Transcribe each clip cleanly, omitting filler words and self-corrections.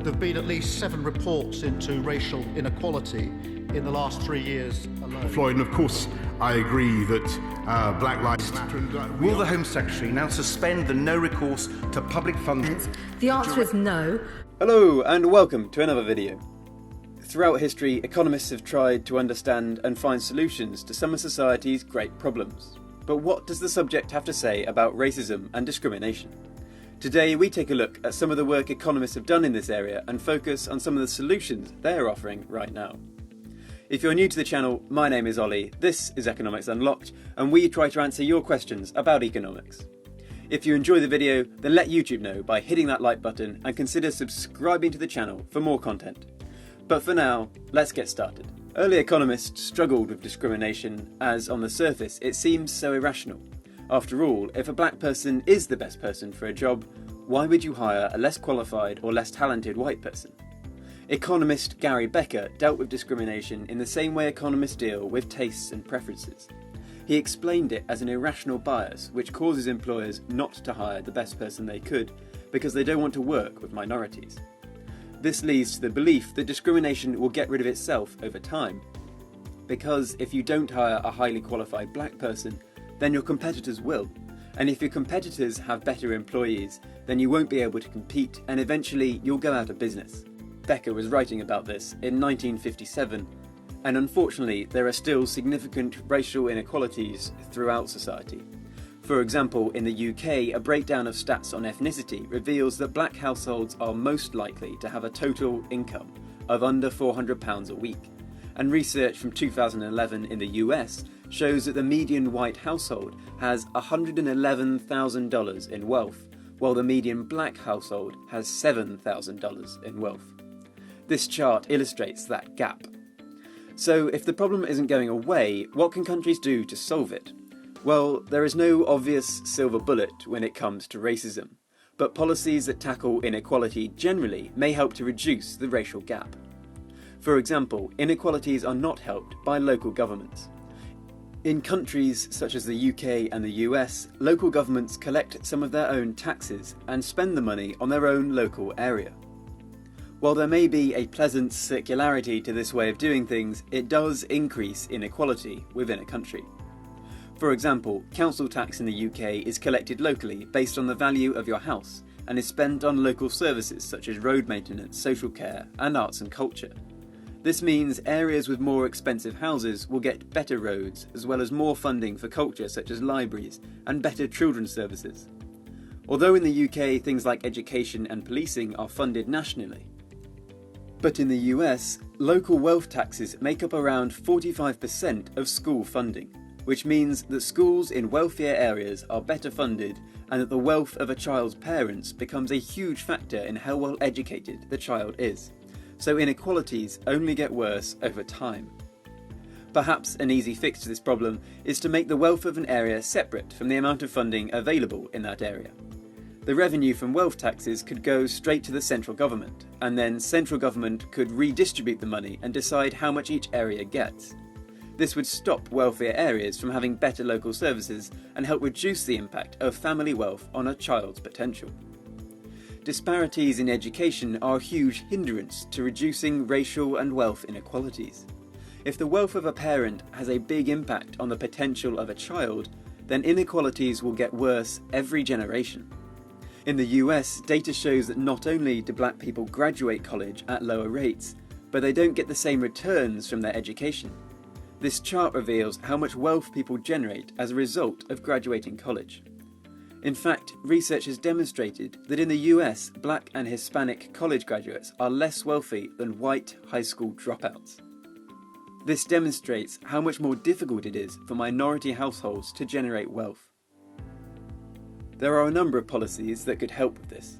There have been at least 7 reports into racial inequality in the last 3 years alone. Floyd, and of course, I agree that Black Lives Matter. Will the Home Secretary now suspend the no recourse to public funding? The answer is no. Hello and welcome to another video. Throughout history, economists have tried to understand and find solutions to some of society's great problems. But what does the subject have to say about racism and discrimination? Today we take a look at some of the work economists have done in this area and focus on some of the solutions they're offering right now. If you're new to the channel, my name is Ollie, this is Economics Unlocked, and we try to answer your questions about economics. If you enjoy the video, then let YouTube know by hitting that like button and consider subscribing to the channel for more content. But for now, let's get started. Early economists struggled with discrimination as, on the surface, it seems so irrational. After all, if a black person is the best person for a job, why would you hire a less qualified or less talented white person? Economist Gary Becker dealt with discrimination in the same way economists deal with tastes and preferences. He explained it as an irrational bias which causes employers not to hire the best person they could because they don't want to work with minorities. This leads to the belief that discrimination will get rid of itself over time. Because if you don't hire a highly qualified black person, then your competitors will. And if your competitors have better employees, then you won't be able to compete and eventually you'll go out of business. Becker was writing about this in 1957, and unfortunately there are still significant racial inequalities throughout society. For example, in the UK, a breakdown of stats on ethnicity reveals that black households are most likely to have a total income of under £400 a week. And research from 2011 in the US shows that the median white household has $111,000 in wealth, while the median black household has $7,000 in wealth. This chart illustrates that gap. So if the problem isn't going away, what can countries do to solve it? Well, there is no obvious silver bullet when it comes to racism, but policies that tackle inequality generally may help to reduce the racial gap. For example, inequalities are not helped by local governments. In countries such as the UK and the US, local governments collect some of their own taxes and spend the money on their own local area. While there may be a pleasant circularity to this way of doing things, it does increase inequality within a country. For example, council tax in the UK is collected locally based on the value of your house and is spent on local services such as road maintenance, social care, and arts and culture. This means areas with more expensive houses will get better roads as well as more funding for culture such as libraries and better children's services. Although in the UK things like education and policing are funded nationally. But in the US, local wealth taxes make up around 45% of school funding, which means that schools in wealthier areas are better funded and that the wealth of a child's parents becomes a huge factor in how well educated the child is. So inequalities only get worse over time. Perhaps an easy fix to this problem is to make the wealth of an area separate from the amount of funding available in that area. The revenue from wealth taxes could go straight to the central government, and then central government could redistribute the money and decide how much each area gets. This would stop wealthier areas from having better local services and help reduce the impact of family wealth on a child's potential. Disparities in education are a huge hindrance to reducing racial and wealth inequalities. If the wealth of a parent has a big impact on the potential of a child, then inequalities will get worse every generation. In the US, data shows that not only do black people graduate college at lower rates, but they don't get the same returns from their education. This chart reveals how much wealth people generate as a result of graduating college. In fact, research has demonstrated that in the US, black and Hispanic college graduates are less wealthy than white high school dropouts. This demonstrates how much more difficult it is for minority households to generate wealth. There are a number of policies that could help with this.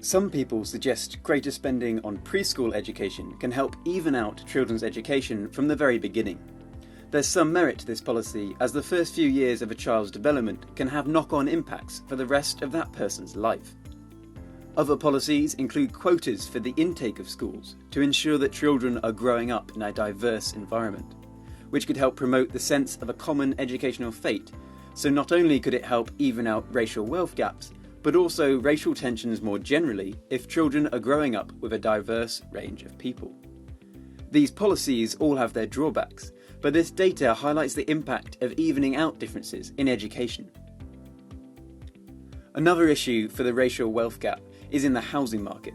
Some people suggest greater spending on preschool education can help even out children's education from the very beginning. There's some merit to this policy as the first few years of a child's development can have knock-on impacts for the rest of that person's life. Other policies include quotas for the intake of schools to ensure that children are growing up in a diverse environment, which could help promote the sense of a common educational fate, so not only could it help even out racial wealth gaps, but also racial tensions more generally if children are growing up with a diverse range of people. These policies all have their drawbacks, but this data highlights the impact of evening out differences in education. Another issue for the racial wealth gap is in the housing market.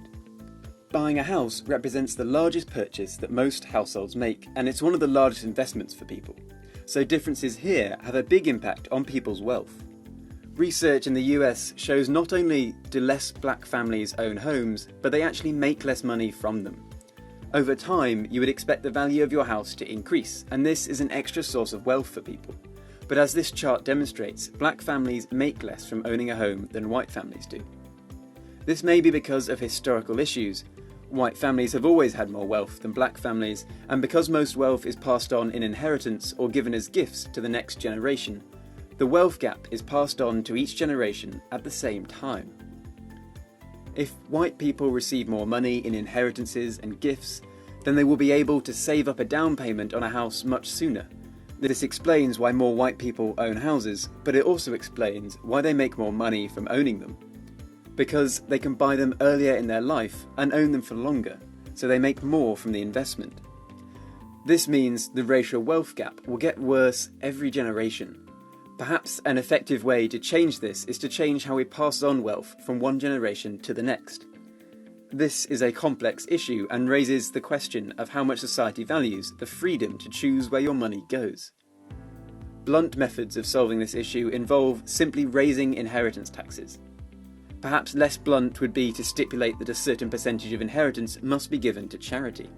Buying a house represents the largest purchase that most households make, and it's one of the largest investments for people. So differences here have a big impact on people's wealth. Research in the US shows not only do less black families own homes, but they actually make less money from them. Over time, you would expect the value of your house to increase, and this is an extra source of wealth for people. But as this chart demonstrates, black families make less from owning a home than white families do. This may be because of historical issues. White families have always had more wealth than black families, and because most wealth is passed on in inheritance or given as gifts to the next generation, the wealth gap is passed on to each generation at the same time. If white people receive more money in inheritances and gifts, then they will be able to save up a down payment on a house much sooner. This explains why more white people own houses, but it also explains why they make more money from owning them. Because they can buy them earlier in their life and own them for longer, so they make more from the investment. This means the racial wealth gap will get worse every generation. Perhaps an effective way to change this is to change how we pass on wealth from one generation to the next. This is a complex issue and raises the question of how much society values the freedom to choose where your money goes. Blunt methods of solving this issue involve simply raising inheritance taxes. Perhaps less blunt would be to stipulate that a certain percentage of inheritance must be given to charity.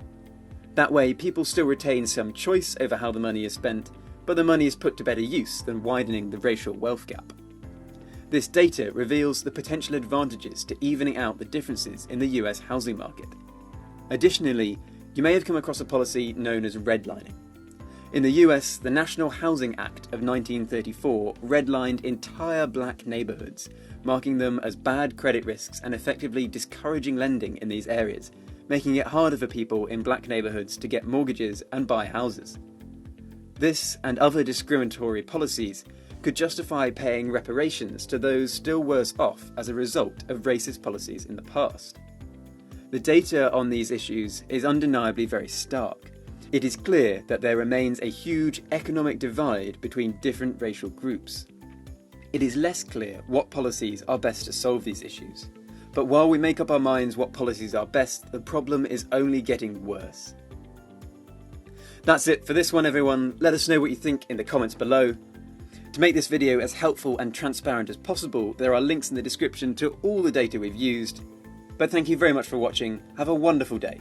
That way, people still retain some choice over how the money is spent, but the money is put to better use than widening the racial wealth gap. This data reveals the potential advantages to evening out the differences in the US housing market. Additionally, you may have come across a policy known as redlining. In the US, the National Housing Act of 1934 redlined entire black neighbourhoods, marking them as bad credit risks and effectively discouraging lending in these areas, making it harder for people in black neighbourhoods to get mortgages and buy houses. This and other discriminatory policies could justify paying reparations to those still worse off as a result of racist policies in the past. The data on these issues is undeniably very stark. It is clear that there remains a huge economic divide between different racial groups. It is less clear what policies are best to solve these issues. But while we make up our minds what policies are best, the problem is only getting worse. That's it for this one, everyone. Let us know what you think in the comments below. To make this video as helpful and transparent as possible, there are links in the description to all the data we've used. But thank you very much for watching. Have a wonderful day.